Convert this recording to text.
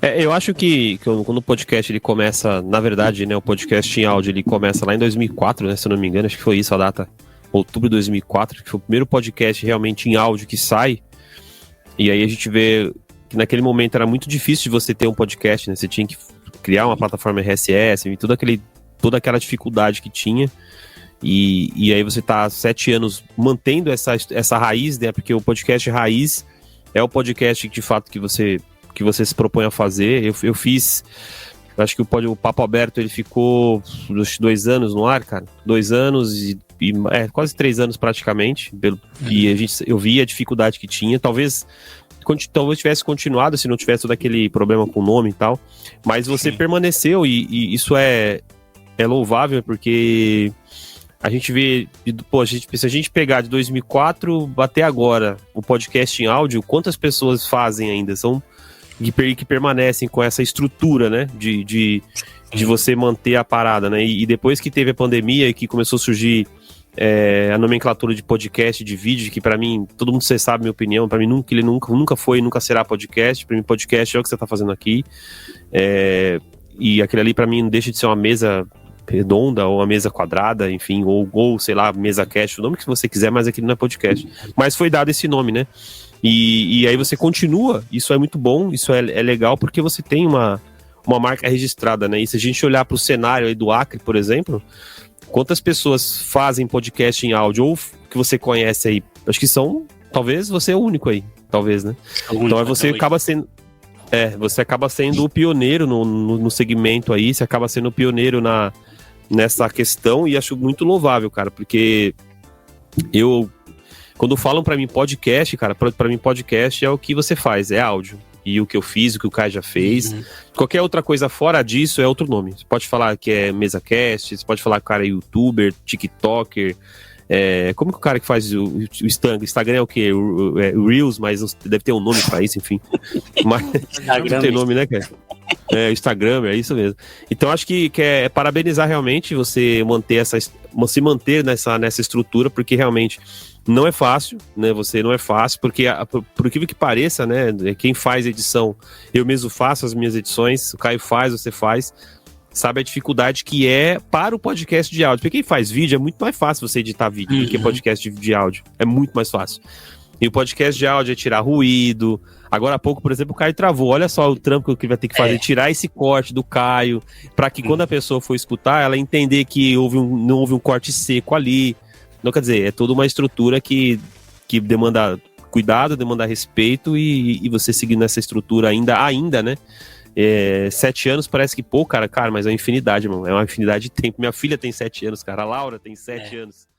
Eu acho que quando o podcast ele começa, na verdade, né, o podcast em áudio ele começa lá em 2004, né, se eu não me engano, acho que foi isso a data, outubro de 2004, que foi o primeiro podcast realmente em áudio que sai, e aí a gente vê que naquele momento era muito difícil de você ter um podcast, né, você tinha que criar uma plataforma RSS, e toda aquela dificuldade que tinha, e aí você tá há 7 anos mantendo essa raiz, né, porque o podcast raiz é o podcast de fato que você se propõe a fazer. Eu fiz, acho que o Papo Aberto ele ficou 2 anos no ar, cara. 2 anos e quase 3 anos praticamente. E eu vi a dificuldade que tinha. Talvez tivesse continuado se não tivesse todo aquele problema com o nome e tal. Mas você permaneceu e isso é louvável, porque a gente vê, se a gente pegar de 2004 até agora o podcast em áudio, quantas pessoas fazem ainda? São que permanecem com essa estrutura, né, de você manter a parada, né, e depois que teve a pandemia e que começou a surgir a nomenclatura de podcast, de vídeo, que pra mim, todo mundo, você sabe minha opinião, pra mim ele nunca foi e nunca será podcast. Pra mim podcast é o que você tá fazendo aqui, e aquele ali pra mim não deixa de ser uma mesa redonda ou uma mesa quadrada, enfim, ou sei lá, mesa cast, o nome que você quiser, mas aquilo não é podcast, mas foi dado esse nome, né. E aí você continua, isso é muito bom, isso é legal, porque você tem uma marca registrada, né? E se a gente olhar para o cenário aí do Acre, por exemplo, quantas pessoas fazem podcast em áudio, ou que você conhece aí? Acho que talvez você é o único aí, talvez, né? Então aí você acaba sendo... você acaba sendo o pioneiro no segmento aí, você acaba sendo o pioneiro nessa questão, e acho muito louvável, cara, porque quando falam pra mim podcast, cara, pra mim podcast é o que você faz, é áudio. E o que eu fiz, o que o Caio já fez. Qualquer outra coisa fora disso é outro nome. Você pode falar que é MesaCast, você pode falar que o cara é youtuber, tiktoker. Como que o cara que faz o Instagram é o quê? O Reels, mas deve ter um nome pra isso, enfim. Mas não tem nome, né, cara? Instagram, é isso mesmo. Então acho que é parabenizar realmente você se manter nessa estrutura, porque realmente não é fácil, né? Não é fácil, porque por incrível que pareça, né? Quem faz edição, eu mesmo faço as minhas edições, o Caio faz, você faz, sabe a dificuldade que é para o podcast de áudio. Porque quem faz vídeo é muito mais fácil você editar vídeo do que podcast de áudio. É muito mais fácil. E o podcast de áudio é tirar ruído. Agora há pouco, por exemplo, o Caio travou. Olha só o trampo que vai ter que fazer, tirar esse corte do Caio, para que quando a pessoa for escutar, ela entender que não houve um corte seco ali. Não, quer dizer, é toda uma estrutura que demanda cuidado, demanda respeito, e você seguindo essa estrutura ainda, né? 7 anos parece que pouco, cara, mas é uma infinidade, mano. É uma infinidade de tempo. Minha filha tem 7 anos, cara. A Laura tem 7 anos.